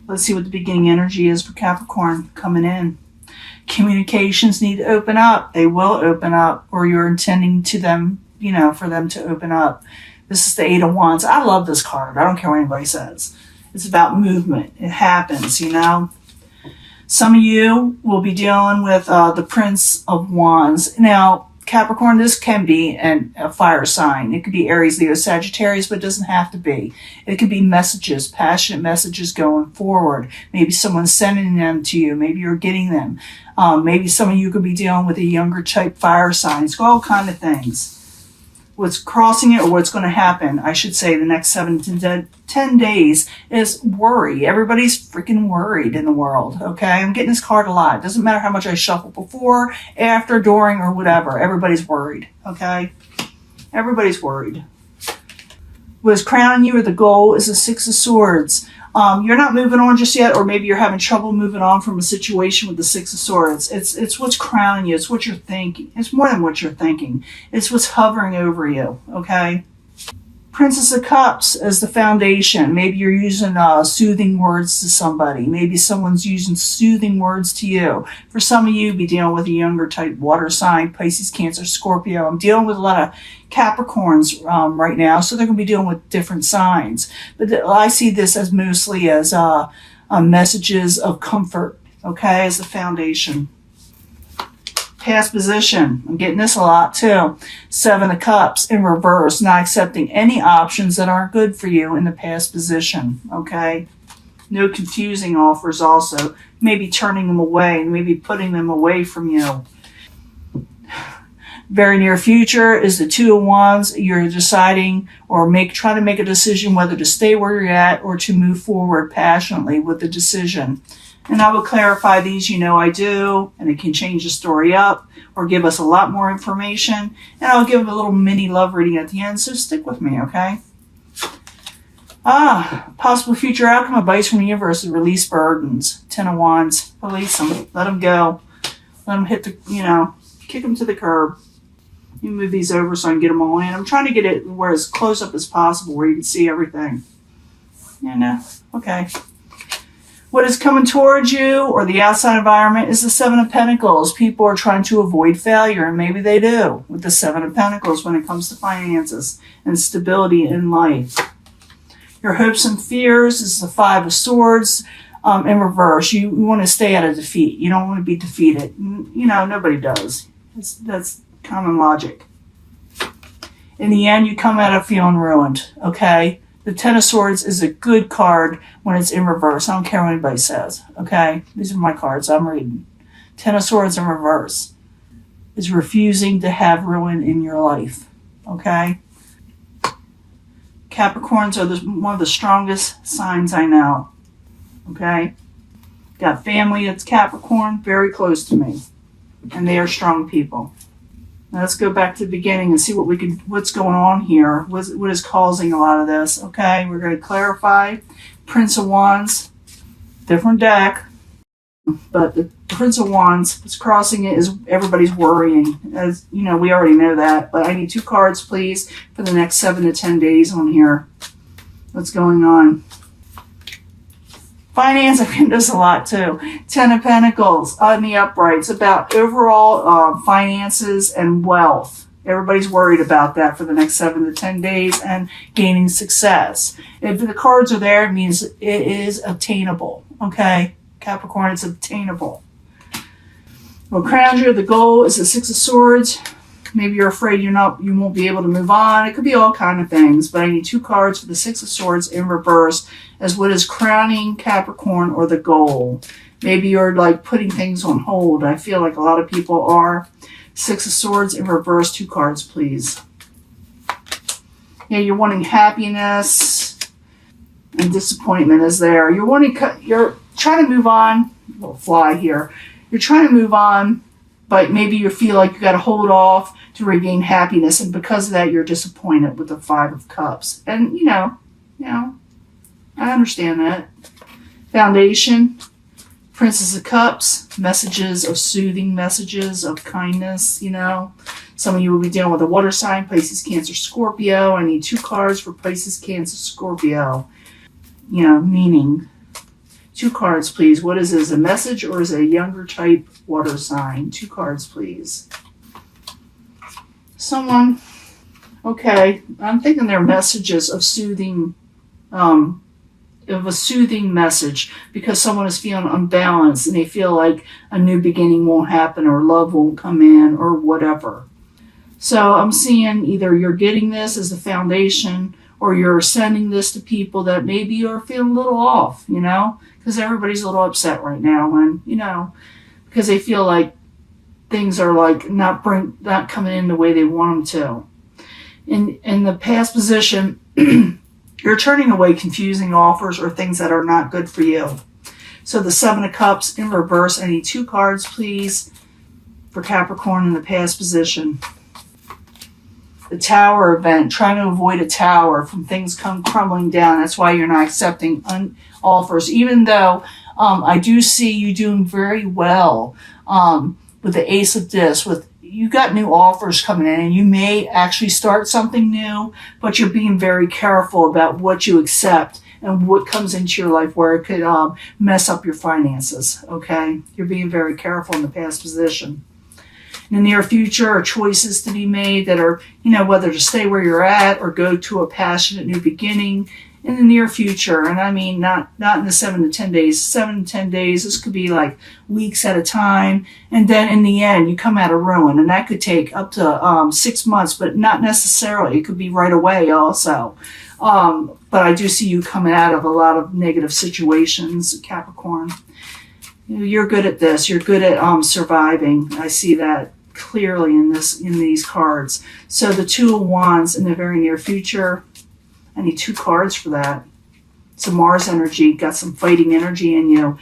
Let's see what the beginning energy is for Capricorn coming in. Communications need to open up. They will open up, or you're intending to them, you know, for them to open up. This is the Eight of Wands. I love this card. I don't care what anybody says. It's about movement. It happens, you know. Some of you will be dealing with the Prince of Wands. Now, Capricorn, this can be a fire sign. It could be Aries, Leo, Sagittarius, but it doesn't have to be. It could be messages, passionate messages going forward. Maybe someone's sending them to you. Maybe you're getting them. Maybe some of you could be dealing with a younger type fire sign. It's all kind of things. What's crossing it, or what's going to happen, I should say, the next 7 to 10 days is worry. Everybody's freaking worried in the world, okay? I'm getting this card a lot. It doesn't matter how much I shuffle before, after, during, or whatever. Everybody's worried, okay? Everybody's worried. What's crowning you, or the goal, is the Six of Swords. You're not moving on just yet, or maybe you're having trouble moving on from a situation with the Six of Swords. It's what's crowning you. It's what you're thinking. It's more than what you're thinking. It's what's hovering over you, okay? Princess of Cups as the foundation. Maybe you're using soothing words to somebody. Maybe someone's using soothing words to you. For some of you, be dealing with a younger type water sign, Pisces, Cancer, Scorpio. I'm dealing with a lot of Capricorns right now, so they're going to be dealing with different signs. But I see this as mostly as messages of comfort, okay, as the foundation. Past position. I'm getting this a lot too. Seven of Cups in reverse, not accepting any options that aren't good for you in the past position, okay? No confusing offers also. Maybe turning them away, maybe putting them away from you. Very near future is the Two of Wands. You're deciding or trying to make a decision whether to stay where you're at or to move forward passionately with the decision. And I will clarify these, you know I do, and it can change the story up or give us a lot more information. And I'll give a little mini love reading at the end, so stick with me, okay? Possible future outcome, advice from the universe is release burdens. Ten of Wands, release them, let them go. Let them hit the, you know, kick them to the curb. You move these over so I can get them all in. I'm trying to get it where as close up as possible where you can see everything. You know, okay. What is coming towards you or the outside environment is the Seven of Pentacles. People are trying to avoid failure, and maybe they do with the Seven of Pentacles when it comes to finances and stability in life. Your hopes and fears is the Five of Swords in reverse. You want to stay out of defeat. You don't want to be defeated. You know, nobody does. That's common logic. In the end, you come out of feeling ruined, okay? The Ten of Swords is a good card when it's in reverse. I don't care what anybody says, okay? These are my cards I'm reading. Ten of Swords in reverse is refusing to have ruin in your life, okay? Capricorns are one of the strongest signs I know, okay? Got family that's Capricorn, very close to me, and they are strong people. Now let's go back to the beginning and see what's going on here. What is causing a lot of this? Okay, we're going to clarify. Prince of Wands, different deck, but the Prince of Wands, what's crossing it is everybody's worrying. As you know, we already know that, but I need 2 cards, please, for the next 7 to 10 days on here. What's going on? Finance, I'm getting this a lot too. Ten of Pentacles in the upright. It's about overall finances and wealth. Everybody's worried about that for the next 7 to 10 days and gaining success. If the cards are there, it means it is obtainable. Okay, Capricorn, it's obtainable. Well, crowns you, the goal is the Six of Swords. Maybe you're afraid you won't be able to move on. It could be all kind of things, but I need 2 cards for the Six of Swords in reverse as what is crowning Capricorn or the goal. Maybe you're like putting things on hold. I feel like a lot of people are. Six of Swords in reverse, 2 cards, please. Yeah, you're wanting happiness and disappointment is there. You're trying to move on. We'll fly here. You're trying to move on, but maybe you feel like you got to hold off to regain happiness, and because of that, you're disappointed with the Five of Cups. And you know, I understand that. Foundation, Princess of Cups, messages of soothing, messages of kindness. You know, some of you will be dealing with a water sign, Pisces, Cancer, Scorpio. I need 2 cards for Pisces, Cancer, Scorpio. You know, meaning 2 cards, please. What is this? A message or is it a younger type water sign? 2 cards, please. Someone, okay, I'm thinking they're messages of soothing, of a soothing message, because someone is feeling unbalanced and they feel like a new beginning won't happen or love won't come in or whatever. So I'm seeing either you're getting this as a foundation or you're sending this to people that maybe are feeling a little off, you know, because everybody's a little upset right now, and, you know, because they feel like things are like not coming in the way they want them to. In the past position, you're turning away confusing offers or things that are not good for you. So the 7 of Cups in reverse. I need 2 cards, please, for Capricorn in the past position. The Tower event, trying to avoid a tower from things crumbling down. That's why you're not accepting offers, even though I do see you doing very well with the Ace of Discs. You got new offers coming in, and you may actually start something new, but you're being very careful about what you accept and what comes into your life where it could mess up your finances, okay? You're being very careful in the past position. In the near future are choices to be made that are, you know, whether to stay where you're at or go to a passionate new beginning in the near future. And I mean, not in the 7 to 10 days. 7 to 10 days, this could be like weeks at a time. And then in the end, you come out of ruin. And that could take up to 6 months, but not necessarily. It could be right away also. But I do see you coming out of a lot of negative situations, Capricorn. You're good at this. You're good at surviving. I see that clearly in these cards. So the 2 of Wands in the very near future. I need 2 cards for that. Some Mars energy. Got some fighting energy in you.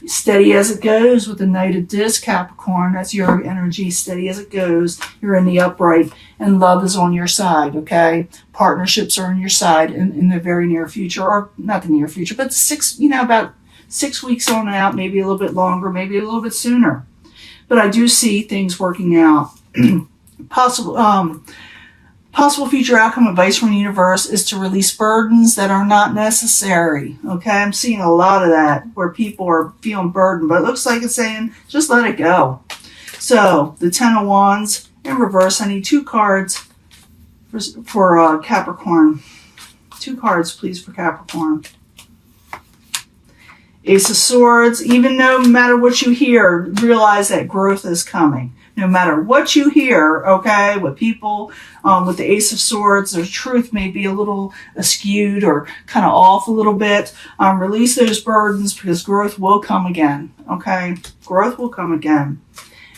Steady as it goes with the Knight of Discs, Capricorn. That's your energy. Steady as it goes. You're in the upright. And love is on your side, okay? Partnerships are on your side in the very near future. Or not the near future, but about 6 weeks on out, maybe a little bit longer, maybe a little bit sooner. But I do see things working out. Possible future outcome advice from the universe is to release burdens that are not necessary. Okay, I'm seeing a lot of that where people are feeling burdened, but it looks like it's saying just let it go. So the 10 of Wands in reverse. I need 2 cards for Capricorn. 2 cards, please, for Capricorn. Ace of Swords. Even no matter what you hear, realize that growth is coming. No matter what you hear, okay, with people, with the Ace of Swords, their truth may be a little askewed or kind of off a little bit. Release those burdens because growth will come again, okay? Growth will come again.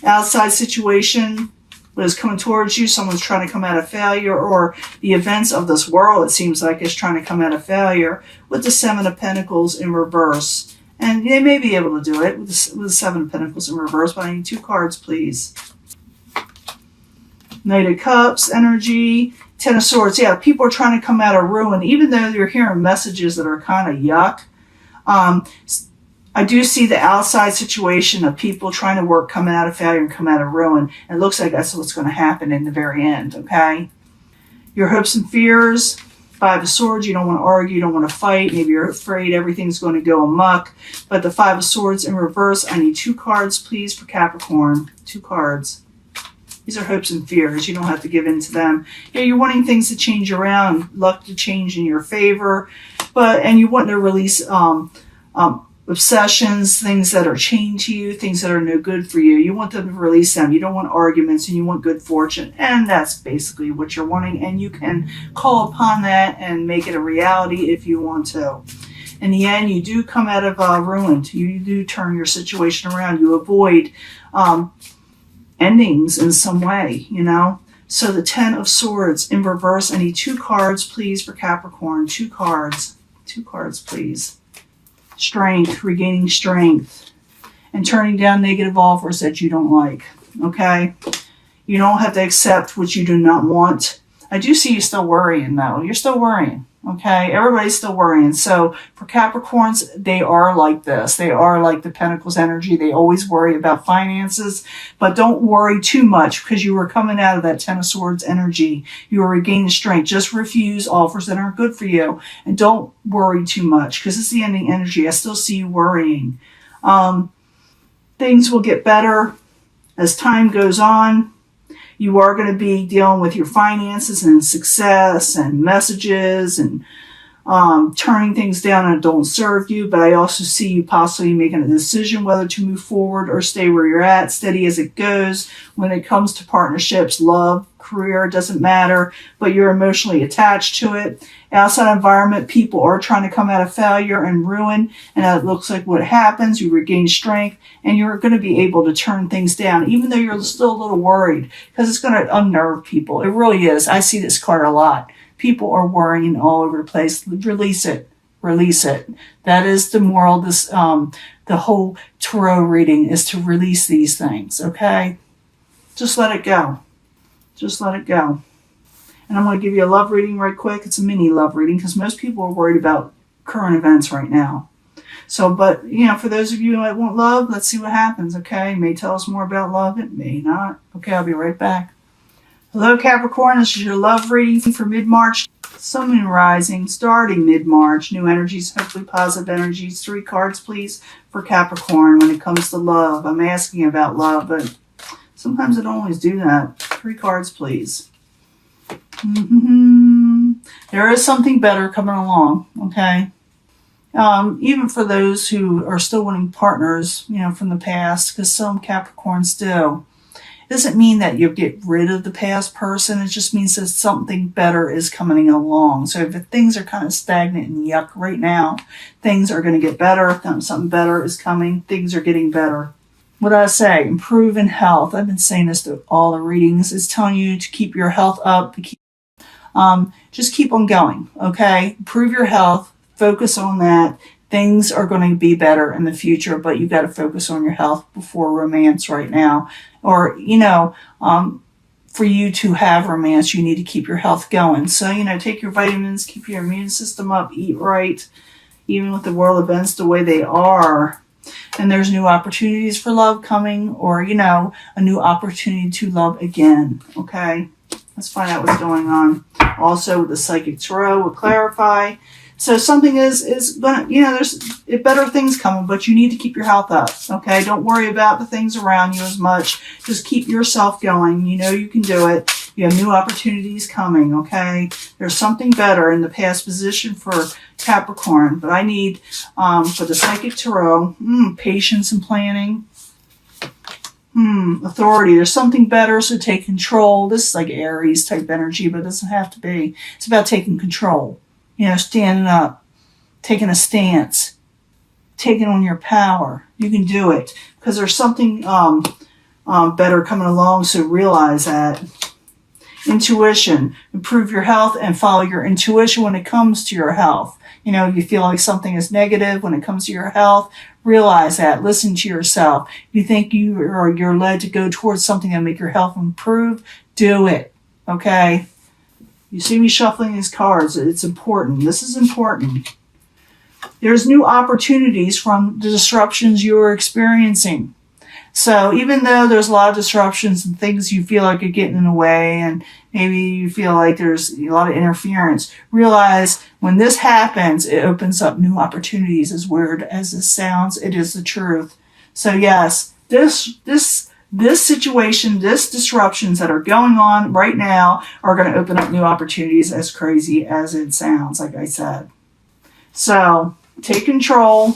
Outside situation is coming towards you. Someone's trying to come out of failure, or the events of this world, it seems like, is trying to come out of failure with the 7 of Pentacles in reverse. And they may be able to do it with the 7 of Pentacles in reverse, but I need 2 cards, please. Knight of Cups, energy, 10 of Swords. Yeah, people are trying to come out of ruin, even though you're hearing messages that are kind of yuck. I do see the outside situation of people trying to coming out of failure and come out of ruin. It looks like that's what's going to happen in the very end, okay? Your hopes and fears. 5 of Swords, you don't want to argue, you don't want to fight. Maybe you're afraid everything's going to go amok. But the 5 of Swords in reverse, I need 2 cards, please, for Capricorn. 2 cards. These are hopes and fears. You don't have to give in to them. Yeah, you're wanting things to change around, luck to change in your favor. And you want to release obsessions, things that are chained to you, things that are no good for you. You want them to release them. You don't want arguments, and you want good fortune. And that's basically what you're wanting. And you can call upon that and make it a reality if you want to. In the end, you do come out of ruin. You do turn your situation around. You avoid endings in some way, you know. So the 10 of Swords in reverse. I need 2 cards, please, for Capricorn. 2 cards. 2 cards, please. Strength, regaining strength, and turning down negative offers that you don't like, okay? You don't have to accept what you do not want. I do see you still worrying though. You're still worrying. Okay, everybody's still worrying. So for Capricorns, they are like this. They are like the Pentacles energy. They always worry about finances, but don't worry too much because you were coming out of that Ten of Swords energy. You are regaining strength. Just refuse offers that aren't good for you, and don't worry too much because it's the ending energy. I still see you worrying. Things will get better as time goes on. You are going to be dealing with your finances and success and messages and turning things down that don't serve you. But I also see you possibly making a decision whether to move forward or stay where you're at, steady as it goes. When it comes to partnerships, love, career, doesn't matter, but you're emotionally attached to it. Outside environment, people are trying to come out of failure and ruin, and that looks like what happens. You regain strength, and you're going to be able to turn things down, even though you're still a little worried, because it's going to unnerve people. It really is. I see this card a lot. People are worrying all over the place. Release it. Release it. That is the moral. This the whole tarot reading is to release these things, okay? Just let it go. Just let it go. And I'm going to give you a love reading right quick. It's a mini love reading because most people are worried about current events right now. So, but, you know, for those of you who might want love, let's see what happens, okay? It may tell us more about love. It may not. Okay, I'll be right back. Hello, Capricorn. This is your love reading for mid-March. Sun, Moon, Rising, starting mid-March. New energies, hopefully positive energies. 3 cards, please, for Capricorn when it comes to love. I'm asking about love, but sometimes I don't always do that. 3 cards, please. There is something better coming along, okay? Even for those who are still wanting partners, you know, from the past, because some Capricorns do. It doesn't mean that you get rid of the past person. It just means that something better is coming along. So if things are kind of stagnant and yuck right now, things are going to get better. Something better is coming. Things are getting better. What I say, improve in health. I've been saying this to all the readings. It's telling you to keep your health up. Just keep on going, okay? Improve your health. Focus on that. Things are going to be better in the future, but you got to focus on your health before romance right now. Or, you know, for you to have romance, you need to keep your health going. So, you know, take your vitamins, keep your immune system up, eat right, even with the world events the way they are. And there's new opportunities for love coming, or, you know, a new opportunity to love again, okay? Let's find out what's going on. Also, with the Psychic Tarot, will clarify. So something is gonna, you know, there's better things coming, but you need to keep your health up, okay? Don't worry about the things around you as much. Just keep yourself going. You know you can do it. You have new opportunities coming, okay? There's something better in the past position for Capricorn, but I need, for the Psychic Tarot, patience and planning. Authority. There's something better, so take control. This is like Aries type energy, but it doesn't have to be. It's about taking control. You know, standing up, taking a stance, taking on your power. You can do it because there's something better coming along, so realize that. Intuition. Improve your health and follow your intuition when it comes to your health. You know, if you feel like something is negative when it comes to your health, realize that. Listen to yourself. If you think you're led to go towards something that make your health improve, do it. Okay? You see me shuffling these cards. It's important. This is important. There's new opportunities from the disruptions you're experiencing. So even though there's a lot of disruptions and things you feel like are getting in the way, and maybe you feel like there's a lot of interference, realize when this happens, it opens up new opportunities. As weird as this sounds, it is the truth. So yes, this situation, this disruptions that are going on right now are going to open up new opportunities, as crazy as it sounds, like I said. So take control.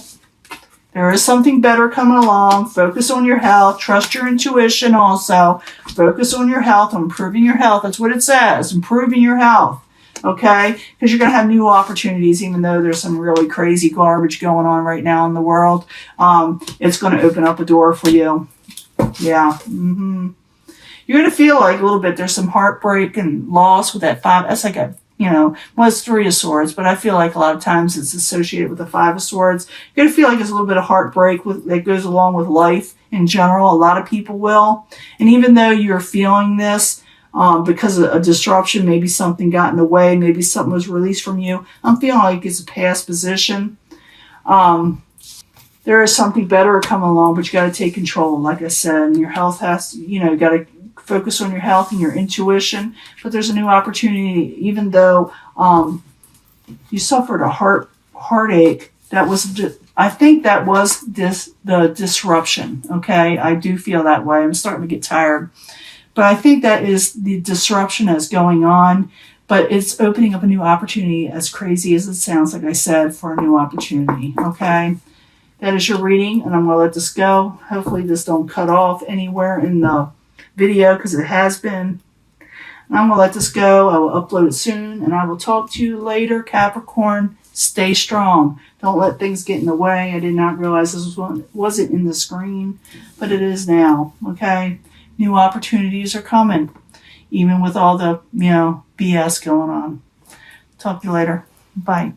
There is something better coming along. Focus on your health. Trust your intuition also. Focus on your health, on improving your health. That's what it says, improving your health. Okay? Because you're going to have new opportunities, even though there's some really crazy garbage going on right now in the world. It's going to open up a door for you. Yeah. You're going to feel like a little bit there's some heartbreak and loss with that 5. That's like a, you know, well, it's 3 of Swords, but I feel like a lot of times it's associated with the 5 of Swords. You're going to feel like there's a little bit of heartbreak that goes along with life in general. A lot of people will. And even though you're feeling this, because of a disruption. Maybe something got in the way. Maybe something was released from you. I'm feeling like it's a past position. There is something better coming along, but you got to take control. Like I said, and your health has to, you got to focus on your health and your intuition. But there's a new opportunity, even though you suffered a heartache. That was, I think that was the disruption. Okay, I do feel that way. I'm starting to get tired, but I think that is the disruption that's going on. But it's opening up a new opportunity, as crazy as it sounds, like I said, for a new opportunity. Okay, that is your reading, and I'm going to let this go. Hopefully this don't cut off anywhere in the video, because it has been. And I'm going to let this go. I will upload it soon, and I will talk to you later, Capricorn. Stay strong. Don't let things get in the way. I did not realize this wasn't in the screen, but it is now. Okay? New opportunities are coming, even with all the, BS going on. Talk to you later. Bye.